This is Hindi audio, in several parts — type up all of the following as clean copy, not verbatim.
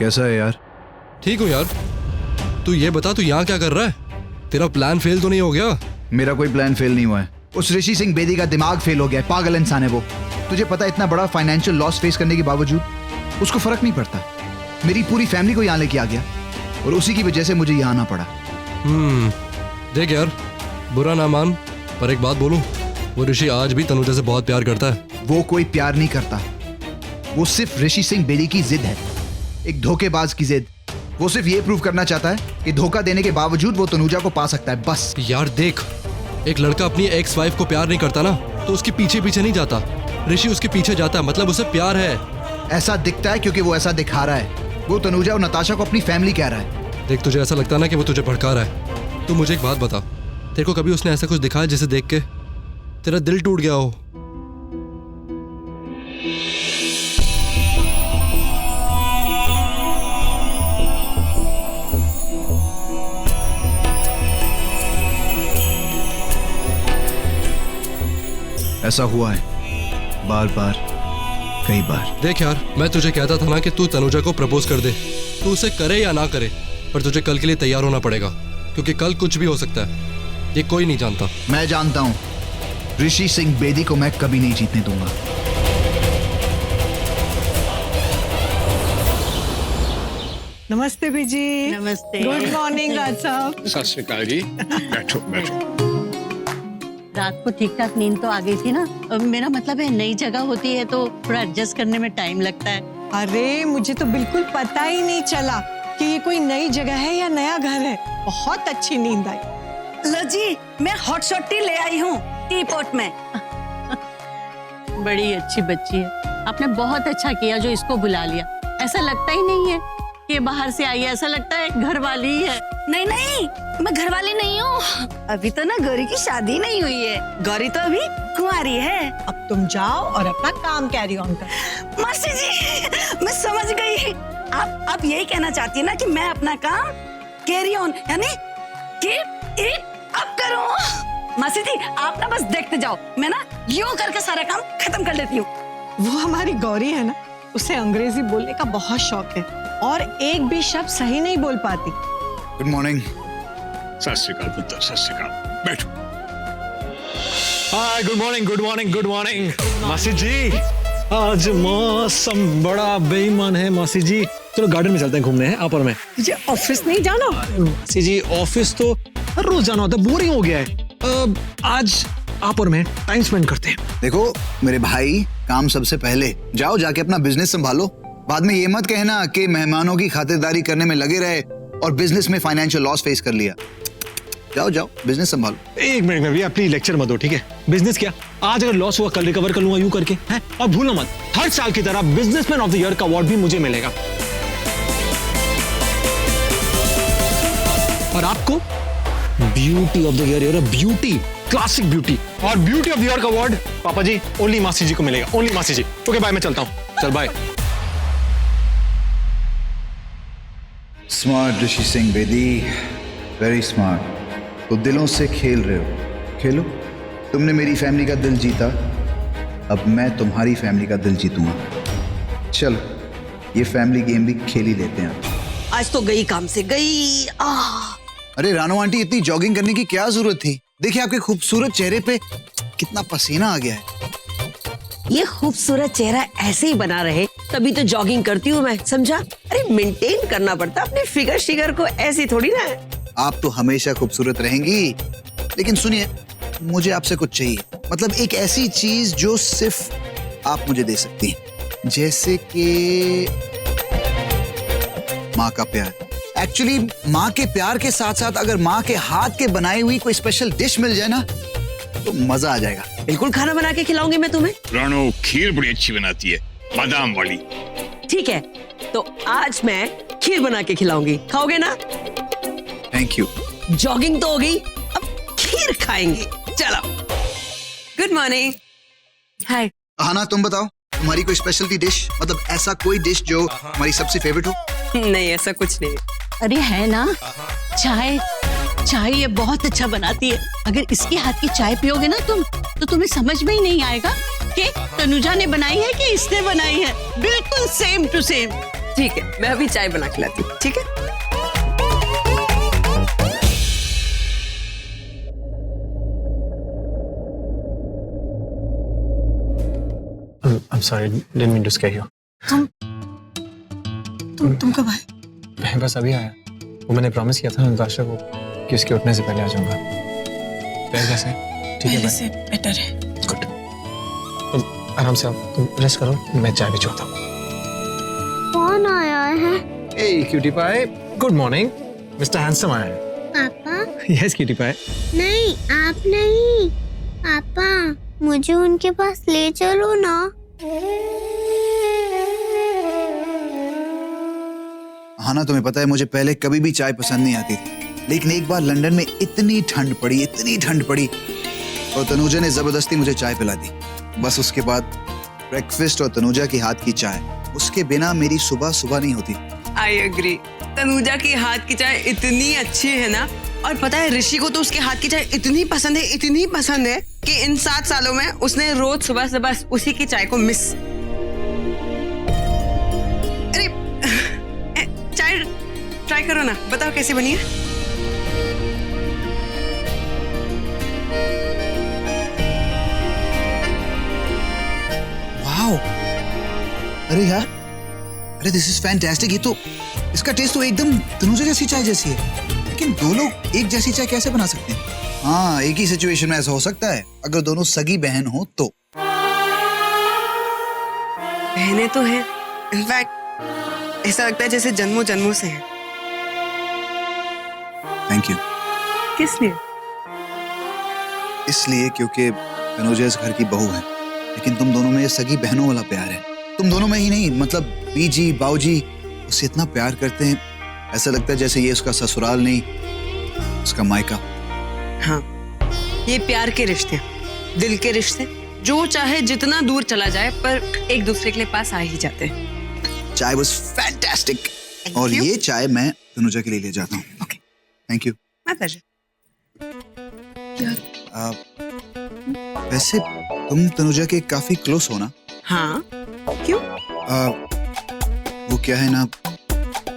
कैसा है यार? ठीक हूँ यार। तू ये बता, तू यहाँ क्या कर रहा है? तेरा प्लान फेल तो नहीं हो गया? मेरा कोई प्लान फेल नहीं हुआ है। उस ऋषि सिंह बेदी का दिमाग फेल हो गया है। पागल इंसान है वो। तुझे पता है, इतना बड़ा फाइनेंशियल लॉस फेस करने के बावजूद उसको फर्क नहीं पड़ता। मेरी पूरी फैमिली को यहाँ लेके आ गया और उसी की वजह से मुझे यहाँ आना पड़ा। देख यार, बुरा ना मान, पर एक बात बोलूं, वो ऋषि आज भी तनुजा से बहुत प्यार करता है। वो कोई प्यार नहीं करता, वो सिर्फ ऋषि सिंह बेदी की जिद है, एक धोखेबाज की जिद। वो सिर्फ ये प्रूव करना चाहता है कि धोखा देने के बावजूद वो तनुजा को पा सकता है, बस। यार देख, एक लड़का अपनी एक्स वाइफ को प्यार नहीं करता ना, तो उसके पीछे पीछे नहीं जाता। ऋषि उसके पीछे जाता है, मतलब उसे प्यार है। ऐसा दिखता है क्योंकि वो ऐसा दिखा रहा है। वो तनुजा और नताशा को अपनी फैमिली कह रहा है। देख, तुझे ऐसा लगता है ना कि वो तुझे भड़का रहा है, तो मुझे एक बात बता, तेरे को कभी उसने ऐसा कुछ दिखाया जिसे देख के तेरा दिल टूट गया हो? ऐसा हुआ है बार बार, कई बार। देख यार, मैं तुझे कहता था ना कि तू तनुजा को प्रपोज कर दे। तू उसे करे या ना करे, पर तुझे कल के लिए तैयार होना पड़ेगा, क्योंकि कल कुछ भी हो सकता है, ये कोई नहीं जानता। मैं जानता हूं, ऋषि सिंह बेदी को मैं कभी नहीं जीतने दूंगा। नमस्ते बीजी। नमस्ते। गुड मॉर्निंग राज साहब। सत श्री अकाल जी। बैठो बैठो। रात को ठीक ठाक नींद तो आ गई थी ना? मेरा मतलब है, नई जगह होती है तो थोड़ा एडजस्ट करने में टाइम लगता है। अरे मुझे तो बिल्कुल पता ही नहीं चला कि ये कोई नई जगह है या नया घर है। बहुत अच्छी नींद आई। लो जी, मैं हॉट शॉट टी ले आई हूँ टी पॉट में। बड़ी अच्छी बच्ची है। आपने बहुत अच्छा किया जो इसको बुला लिया। ऐसा लगता ही नहीं है कि बाहर से आई है, ऐसा लगता है घर वाली ही है। नहीं नहीं, मैं घरवाली नहीं हूँ। अभी तो ना गौरी की शादी नहीं हुई है। गौरी तो अभी कुंवारी है। अब तुम जाओ और अपना काम कैरी ऑन करो। मासी जी, मैं समझ गई। आप यही कहना चाहती है ना कि मैं अपना काम कैरी ऑन, यानी कि अब करूँ। मासी जी, आप ना बस देखते जाओ, मैं ना यूं करके सारा काम खत्म कर लेती हूँ। वो हमारी गौरी है ना, उसे अंग्रेजी बोलने का बहुत शौक है और एक भी शब्द सही नहीं बोल पाती। Good morning. सत श्री अकाल पुत्र, सत श्री अकाल। बैठो। Hi, good morning good morning good morning. मासी जी, आज मौसम बड़ा बेईमान है। मासी जी, चलो गार्डन में चलते हैं घूमने हैं। आप और मैं। तुझे ऑफिस नहीं जाना? मासी जी, ऑफिस तो हर रोज जाना होता है, बोरिंग हो गया है। आज आप और मैं टाइम स्पेंड करते हैं। देखो मेरे भाई, काम सबसे पहले। जाओ जाके अपना बिजनेस संभालो। बाद में ये मत कहना कि मेहमानों की खातिरदारी करने में लगे रहे और बिजनेस में फाइनेंशियल लॉस फेस कर लिया। जाओ जाओ, बिजनेस संभालो। एक मिनट में भैया, प्लीज लेक्चर मत दो, ठीक है? बिजनेस क्या, आज अगर लॉस हुआ कल रिकवर कर लूंगा यूं करके, हैं? और भूलना मत, हर साल की तरह बिजनेसमैन ऑफ द ईयर का अवार्ड भी मुझे मिलेगा। और आपको beauty of the year, beauty, classic beauty और ब्यूटी ऑफ द ईयर का अवार्ड पापा जी ओनली मासी जी को मिलेगा। ओनली मासी जी। ओके बाय, मैं चलता हूँ। चल बाय। स्मार्ट ऋषि सिंह बेदी, वेरी स्मार्ट। तो दिलों से खेल रहे हो, खेलो। तुमने मेरी फैमिली का दिल जीता, अब मैं तुम्हारी फैमिली का दिल जीतूंगा। चलो, ये फैमिली गेम भी खेल ही लेते हैं। आज तो गई काम से गई। अरे रानो आंटी, इतनी जॉगिंग करने की क्या जरूरत थी? देखिए आपके खूबसूरत चेहरे पे कितना पसीना आ गया है। ये खूबसूरत चेहरा ऐसे ही बना रहे तभी तो जॉगिंग करती हूँ मैं, समझा? अरे मेंटेन करना पड़ता अपने फिगर शिगर को, ऐसी थोड़ी ना है। आप तो हमेशा खूबसूरत रहेंगी, लेकिन सुनिए, मुझे आपसे कुछ चाहिए। मतलब एक ऐसी चीज जो सिर्फ आप मुझे दे सकती हैं, जैसे कि माँ का प्यार। एक्चुअली माँ के प्यार के साथ साथ अगर माँ के हाथ के बनाई हुई कोई स्पेशल डिश मिल जाए ना, तो मजा आ जाएगा। बिल्कुल खाना बना के खिलाऊंगी मैं तुम्हें। रानो खीर बड़ी अच्छी बनाती है, बादाम वाली। ठीक है, तो आज मैं खीर बना के खिलाऊंगी, खाओगे ना? Thank you. जॉगिंग तो हो गई, अब खीर खाएंगे। चलो, गुड मॉर्निंग। हाय। आना, तुम बताओ, तुम्हारी कोई स्पेशलिटी डिश, मतलब ऐसा कोई डिश जो हमारी सबसे फेवरेट हो? नहीं, ऐसा कुछ नहीं। अरे है ना, चाय। चाय ये बहुत अच्छा बनाती है। अगर इसके हाथ की चाय पियोगे ना तुम, तो तुम्हें समझ में ही नहीं आएगा कि तनुजा ने बनाई है कि इसने बनाई है। बिल्कुल सेम टू सेम। ठीक है, मैं अभी चाय बना के लाती हूँ, ठीक है? I'm sorry, didn't mean to scare you. तुम कब आए? मैं बस अभी आया। वो मैंने प्रॉमिस किया था नताशा को कि उसके उठने से पहले आ जाऊंगा। पैर कैसे हैं? ठीक है पहले से बेटर है। गुड। तुम आराम से आओ, तुम रेस्ट करो, मैं चाय भिजवाता हूँ। कौन आया है? Hey, cutie pie. Good morning. Mr. Handsome आया है। पापा? Yes, cutie pie. नहीं, आप नहीं। पापा, मुझे उनके पास ले चलो ना। हाँ ना, तुम्हें पता है मुझे पहले कभी भी चाय पसंद नहीं आती थी, लेकिन एक बार लंदन में इतनी ठंड पड़ी और तनुजा ने जबरदस्ती मुझे चाय पिला दी। बस उसके बाद ब्रेकफास्ट और तनुजा के हाथ की चाय, उसके बिना मेरी सुबह नहीं होती। I agree. तनुजा की हाथ की चाय इतनी अच्छी है ना, और पता है ऋषि को तो उसके हाथ की चाय इतनी पसंद है कि इन 7 सालों में उसने रोज सुबह से बस उसी की चाय को मिस। अरे चाय ट्राई करो ना, बताओ कैसी बनी है? वाओ, अरे यार, अरे दिस इज फैंटास्टिक। ये तो इसका टेस्ट तो एकदम तनुजा जैसी चाय जैसी है, लेकिन दो लोग एक जैसी चाय कैसे बना सकते हैं? हाँ, एक ही सिचुएशन में ऐसा हो सकता है अगर दोनों सगी बहन हो तो। बहनें तो हैं, इनफैक्ट ऐसा लगता है जैसे जन्मों जन्मों से हैं। Thank you. किस लिए? इसलिए क्योंकि तनुजा इस घर की बहू है, लेकिन तुम दोनों में सगी बहनों वाला प्यार है। तुम दोनों में ही नहीं, मतलब बीजी बाऊजी उससे इतना प्यार करते हैं, ऐसा लगता है जैसे ये उसका ससुराल नहीं, उसका मायका। हाँ, ये प्यार के रिश्ते, दिल के रिश्ते, जो चाहे जितना दूर चला जाए पर एक दूसरे के लिए पास आ ही जाते हैं। चाय वाज फैंटास्टिक, और you. ये चाय मैं तनुजा के लिए ले जाता हूँ। Okay, thank you. My pleasure. वैसे तुम तनुजा के काफी क्लोज हो ना? हाँ, क्यों? वो क्या है ना,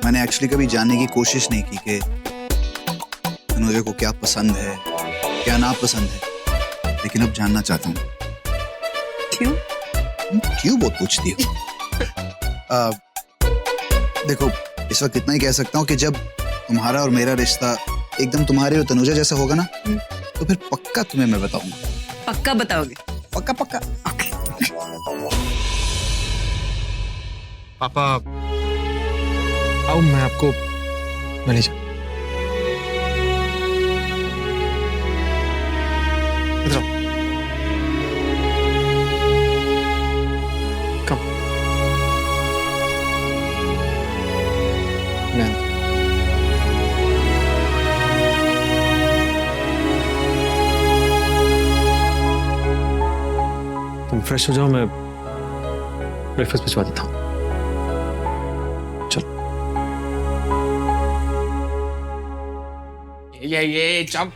मैंने एक्चुअली कभी जानने की कोशिश नहीं की कि तनुजा को क्या पसंद है, क्या ना पसंद है, लेकिन अब जानना चाहता हूँ। क्यों? क्यों बहुत पूछती हो? देखो, इस वक्त इतना ही कह सकता हूँ कि जब तुम्हारा और मेरा रिश्ता एकदम तुम्हारे और तनुजा जैसा होगा ना, तो फिर पक्का तुम्हें मैं बताऊंगा। पक्का बताओगे? पक्का पक्का। ओके। पापा, आओ मैं आपको ले जाऊं। इधर आओ। कम। मैं तुम फ्रेश हो जाओ, मैं ब्रेकफास्ट भिजवा देता हूँ। ये जंप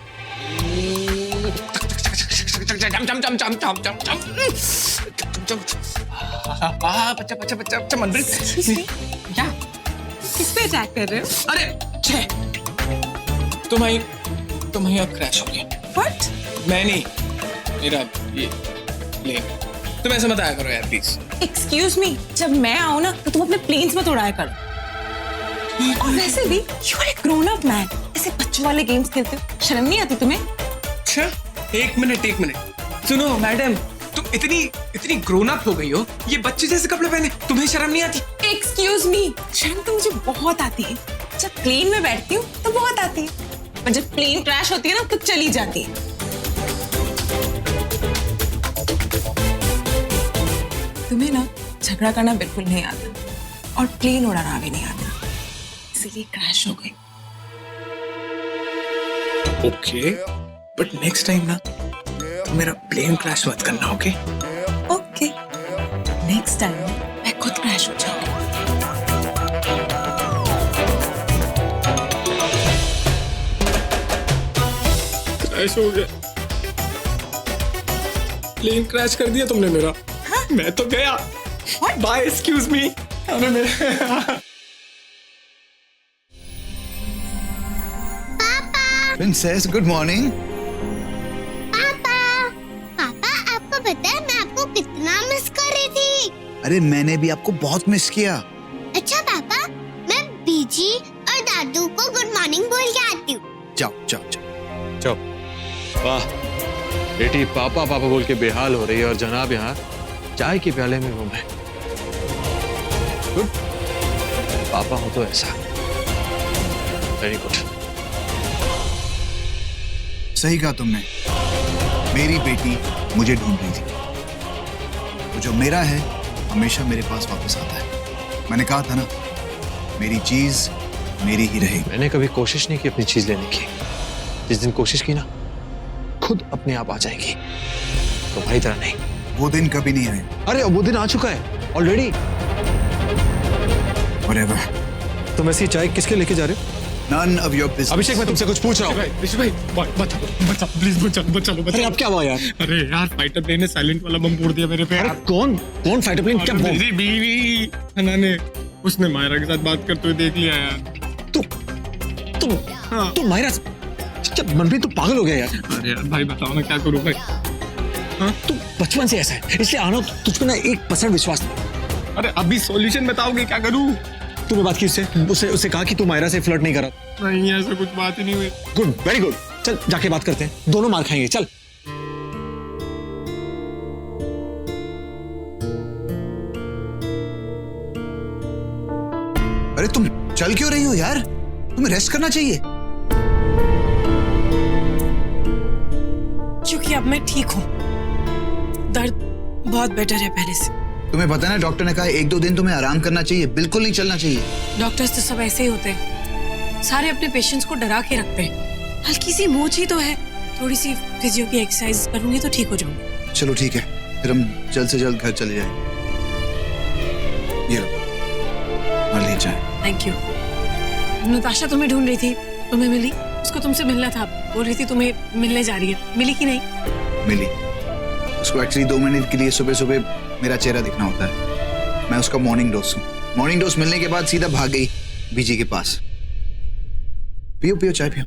बच्चा मनप्रीत क्या किस पे अटैक कर रहे हो? अरे छे तुम अब क्रैश हो गए। What? मैं नहीं, मेरा ये प्लेन। तुम ऐसे मत आया करो यार प्लीज। Excuse me, जब मैं आऊँ ना तो तुम अपने प्लेन्स मत उड़ाया करो। और वैसे भी you are a grown up man, ऐसे बच्चों वाले गेम्स खेलते हो, शर्म नहीं आती तुम्हें? अच्छा, एक मिनट सुनो मैडम, तुम इतनी ग्रोन अप हो गई हो, ये बच्चे जैसे कपड़े पहने, तुम्हें शर्म नहीं आती? Excuse me, शर्म तो मुझे बहुत आती है। जब प्लेन में बैठती हूँ तो बहुत आती है, और जब प्लेन क्रैश होती है ना तो चली जाती है। तुम्हें ना झगड़ा करना बिल्कुल नहीं आता, और प्लेन उड़ाना भी नहीं आता, इसीलिए क्रैश हो गई। ओके, बट नेक्स्ट टाइम ना मेरा प्लेन क्रैश मत करना, ओके? ओके, नेक्स्ट टाइम मैं खुद क्रैश हो जाऊंगी। क्रैश हो गया, प्लेन क्रैश कर दिया तुमने मेरा। हाँ? मैं तो गया। Bye, excuse me. Princess, good morning. पापा पापा आपको पता है मैं आपको कितना मिस कर रही थी। अरे मैंने भी आपको बहुत मिस किया। अच्छा पापा, मैं बीजी और दादू को गुड मॉर्निंग बोल के आती हूँ। जाओ जाओ जाओ। चुप। वाह बेटी, पापा पापा बोल के बेहाल हो रही है और जनाब यहाँ चाय के प्याले में घूम है। गुड, पापा हो तो ऐसा। Very good. सही कहा तुमने, मेरी बेटी मुझे ढूंढ रही थी। तो जो मेरा है हमेशा मेरे पास वापस आता है। मैंने कहा था ना, मेरी चीज मेरी ही रहेगी। मैंने कभी कोशिश नहीं की अपनी चीज लेने की। जिस दिन कोशिश की ना, खुद अपने आप आ जाएगी। तुम्हारी तरह नहीं। वो दिन कभी नहीं आए। अरे वो दिन आ चुका है ऑलरेडी। Whatever. तुम ऐसी चाय किसके लेके जा रहे हो? None of your business. अभिषेक, मैं तुमसे कुछ पूछ रहा हूँ। ऋषि भाई बचा प्लीज बचा लो। अरे अब क्या हुआ यार? अरे यार, फाइटर प्लेन ने साइलेंट वाला बम फोड़ दिया मेरे पे। अरे कौन फाइटर प्लेन? क्या बम? मेरी बीवी हना ने, उसने मायरा के साथ बात करते हुए देख लिया यार। तू मायरा? मनप्रीत, तू पागल हो गया यार। अरे यार भाई, बताओ ना क्या करूं भाई। तू बचपन से ऐसा है, इसलिए आना तुझ पे ना 1% विश्वास नहीं। अरे अभी सॉल्यूशन बताओगे, क्या करूं? तूने बात की उससे कहा कि तू मायरा से फ्लर्ट नहीं करा। नहीं, ऐसा कुछ बात ही नहीं हुई। Good, very good. चल जाके बात करते हैं, दोनों मार खाएंगे। चल। अरे तुम चल क्यों रही हो यार? तुम्हें रेस्ट करना चाहिए। क्योंकि अब मैं ठीक हूँ, दर्द बहुत बेटर है पहले से। तुम्हें पता है ना, डॉक्टर ने कहा 1-2 दिन तुम्हें आराम करना चाहिए, बिल्कुल नहीं चलना चाहिए। डॉक्टर्स तो सब ऐसे ही होते हैं, सारे अपने पेशेंट्स को डरा के रखते हैं। हल्की सी मोच ही तो है, थोड़ी सी फिजियो की एक्सरसाइज करूंगी तो ठीक हो जाऊंगी। चलो ठीक है, फिर हम जल्द से जल्द घर चले जाएं। ये लो, और ले जाएं। Thank you. नताशा तुम्हें ढूंढ रही थी, तुम्हें मिली। उसको तुमसे मिलना था, बोल रही थी तुम्हें मिलने जा रही है। मिली कि नहीं? मिली। उसको एक्चुअली 2 मिनट के लिए सुबह सुबह मेरा चेहरा दिखना होता है। मैं उसका मॉर्निंग डोज हूँ। मॉर्निंग डोज मिलने के बाद सीधा भाग गई बीजी के पास। पियो पियो, चाय पियो।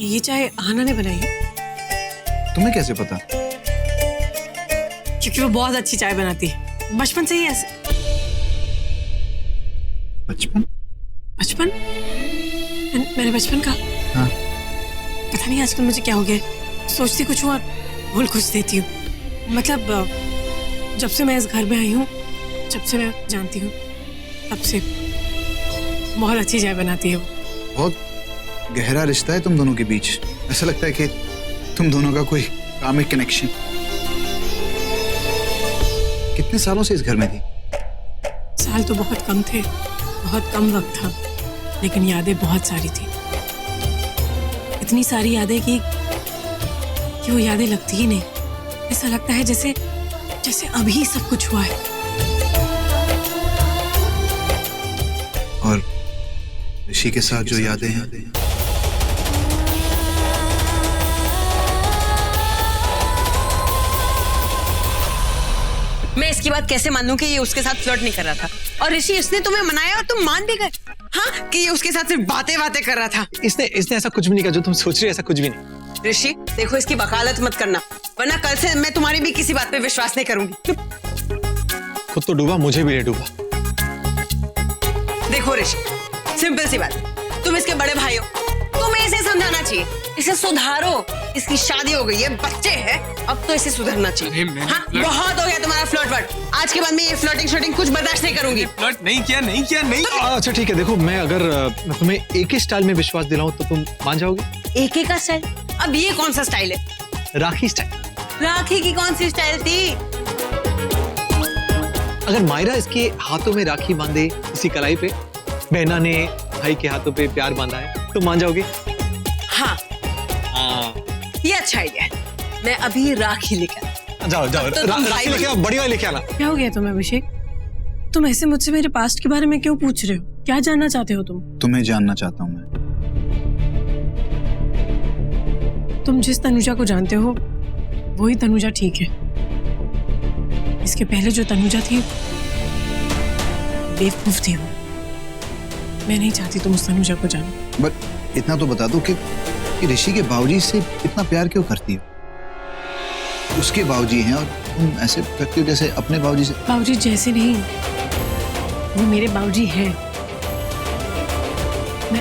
ये चाय आना ने बनाई है। तुम्हें कैसे पता? क्योंकि वो बहुत अच्छी चाय बनाती है, बचपन से ही ऐसे। बचपन? बचपन? मेरे बचपन का? हाँ। पता नहीं आजकल मुझे क्या हो गया, सोचती कुछ हूँ और भूल कुछ देती हूँ। मतलब जब से मैं इस घर में आई हूँ, जब से मैं जानती हूँ, तब से बहुत अच्छी चाय बनाती है वो। बहुत गहरा रिश्ता है तुम दोनों के बीच। ऐसा लगता है कि तुम दोनों का कोई कामिक कनेक्शन। कितने सालों से इस घर में थी? साल तो बहुत कम थे, बहुत कम वक्त था, लेकिन यादें बहुत सारी थी। इतनी सारी यादें कि वो यादें लगती ही नहीं। ऐसा लगता है जैसे अभी सब कुछ हुआ है। और ऋषि के साथ जो यादें हैं, मैं इसकी बात कैसे मान लूं कि ये उसके साथ फ्लर्ट नहीं कर रहा था? और ऋषि, इसने तुम्हें मनाया और तुम मान भी गए? हाँ, कि ये उसके साथ सिर्फ बातें कर रहा था। इसने ऐसा कुछ भी नहीं किया जो तुम सोच रही हो। ऐसा कुछ भी नहीं। ऋषि देखो, इसकी वकालत मत करना, वरना कल से मैं तुम्हारी भी किसी बात पे विश्वास नहीं करूंगी। खुद तो डूबा, मुझे भी नहीं डूबा। देखो ऋषि, सिंपल सी बात, तुम इसके बड़े भाई हो, तुम्हें इसे समझाना चाहिए, इसे सुधारो। इसकी शादी हो गई है, बच्चे हैं, अब तो इसे सुधरना चाहिए। हाँ, बहुत हो गया तुम्हारा फ्लर्ट वर्ट। आज के बाद मैं ये फ्लर्टिंग कुछ बर्दाश्त नहीं करूंगी। फ्लर्ट नहीं किया। अच्छा ठीक है, देखो मैं अगर तुम्हें एक ही स्टाइल में विश्वास दिलाऊं तो तुम मान जाओगे? एक का स्टाइल? अब ये कौन सा स्टाइल है? राखी स्टाइल। राखी की कौन सी स्टाइल थी? अगर मायरा इसके हाथों में राखी बांधे इसी कलाई पे, बहना ने भाई के हाथों पे प्यार बांधा है, तो मान जाओगे? हाँ, ये अच्छा आइडिया है। मैं अभी राखी लेकर जाओ तो राखी लेके आओ, बड़ी वाली लेके आना। क्या हो गया तुम्हें अभिषेक? तुम ऐसे मुझसे मेरे पास्ट के बारे में क्यों पूछ रहे हो? क्या जानना चाहते हो तुम? तुम्हें जानना चाहता हूँ मैं। तुम जिस तनुजा को जानते हो वही तनुजा ठीक है। इसके पहले जो तनुजा थी बेवकूफ थी वो। मैं नहीं चाहती तुम उस तनुजा को जानो। बट इतना तो बता दो कि ऋषि के बाबूजी से इतना प्यार क्यों करती हो? उसके बाबूजी हैं और तुम ऐसे करती हो जैसे अपने बाबूजी से। बाबूजी जैसे नहीं, वो मेरे बाबूजी हैं।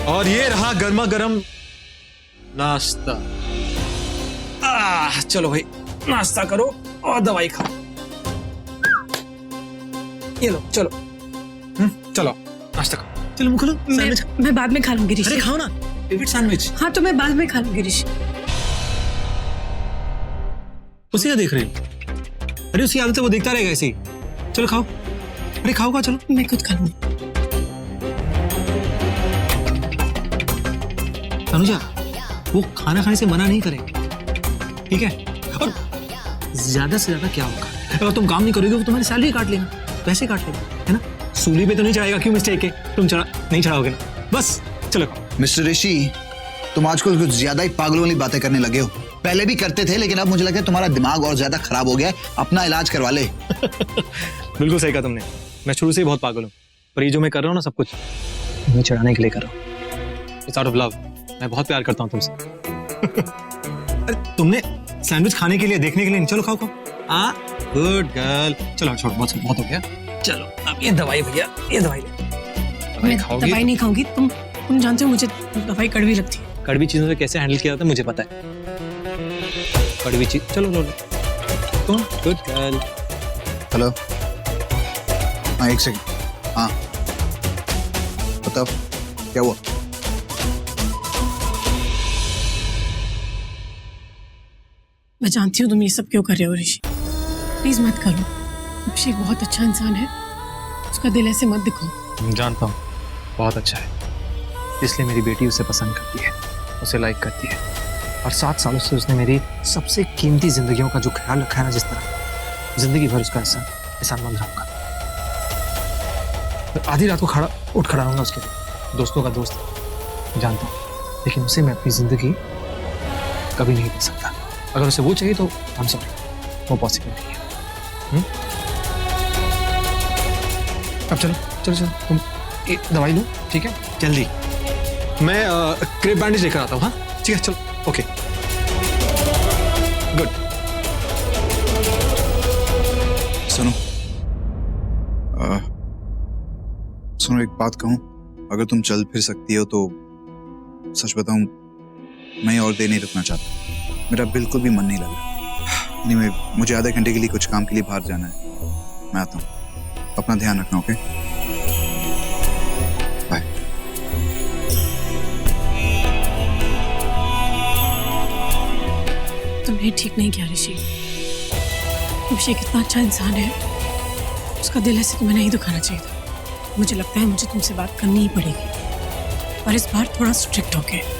और ये रहा गर्मा गर्म नाश्ता। चलो भाई नाश्ता करो और दवाई खाओ। ये लो चलो। चलो नाश्ता करो। चलो मुख लो सैंडविच। मैं बाद में खा लूंगी ऋषि। अरे खाओ ना, फेवरेट सैंडविच। हाँ तो मैं बाद में खा लूंगी ऋषि। उसे क्या देख रहे हो? अरे उसकी आदत है, वो देखता रहेगा ऐसे ही। चलो खाओ। अरे खाओ का चलो। मैं खुद खा लूंगी। तनुजा, वो खाना खाने से मना नहीं करेंगे, ठीक है? और ज्यादा से ज्यादा क्या होगा, अगर तुम काम नहीं करोगे वो तुम्हारी सैलरी काट लेगा, पैसे काट लेगा, है ना? सूली पे तो नहीं चढ़ाएगा, क्यों मिस्टेक है? तुम चढ़ा नहीं चढ़ाओगे ना? बस चलो। मिस्टर ऋषि, तुम आजकल कुछ ज्यादा ही पागलों वाली बातें करने लगे हो। पहले भी करते थे, लेकिन अब मुझे लगता है तुम्हारा दिमाग और ज्यादा खराब हो गया है। अपना इलाज करवा ले। बिल्कुल सही कहा तुमने। मैं शुरू से ही बहुत पागल हूँ, पर ये जो मैं कर रहा हूँ ना, सब कुछ मैं चढ़ाने के लिए कर रहा हूँ। It's out of love. मैं बहुत प्यार करता हूँ तुमसे। अरे तुमने सैंडविच खाने के लिए, देखने के लिए नहीं। चलो खाओ खाओ। Good girl. चलो छोड़, बहुत हो गया। चलो अब ये दवाई भैया, ये दवाई ले। मैं दवाई नहीं खाऊंगी। तुम जानते हो मुझे दवाई कड़वी लगती है। कड़वी चीजों से कैसे हैंडल किया जाता है मुझे पता है। कड़वी चीज, चलो लो। तुम गुड गर्ल। हेलो, हाँ 1 सेकंड। हाँ बताओ क्या हुआ? मैं जानती हूँ तुम ये सब क्यों कर रहे हो ऋषि। प्लीज मत करो। अभिषेक बहुत अच्छा इंसान है, उसका दिल ऐसे मत दिखाओ। जानता हूँ बहुत अच्छा है, इसलिए मेरी बेटी उसे पसंद करती है, उसे लाइक करती है। और 7 सालों से उसने मेरी सबसे कीमती जिंदगियों का जो ख्याल रखा है ना, जिस तरह जिंदगी भर उसका एहसान मंद रहूंगा। आधी रात को उठ खड़ा रहूंगा उसके लिए, दोस्तों का दोस्त जानता हूँ, लेकिन उसे मैं अपनी जिंदगी कभी नहीं दे सकता। अगर उसे वो चाहिए तो आई एम सॉरी, वो पॉसिबल नहीं है। अब चलो चलो चलो, तुम एक दवाई लो, ठीक है? जल्दी। मैं क्रेप बैंडेज लेकर आता हूँ। हाँ ठीक है, चलो ओके गुड। सुनो, सुनो एक बात कहूँ, अगर तुम चल फिर सकती हो तो सच बताऊं, मैं और देर नहीं रुकना चाहता। मेरा बिल्कुल भी मन नहीं लग रहा। नहीं, मुझे आधे घंटे के लिए कुछ काम के लिए बाहर जाना है। मैं आता हूँ, अपना ध्यान रखना। Okay bye. तुमने ठीक नहीं किया ऋषि। अभिषेक इतना अच्छा इंसान है, उसका दिल ऐसे तुम्हें नहीं दुखाना चाहिए था। मुझे लगता है मुझे तुमसे बात करनी ही पड़ेगी, और इस बार थोड़ा स्ट्रिक्ट होके।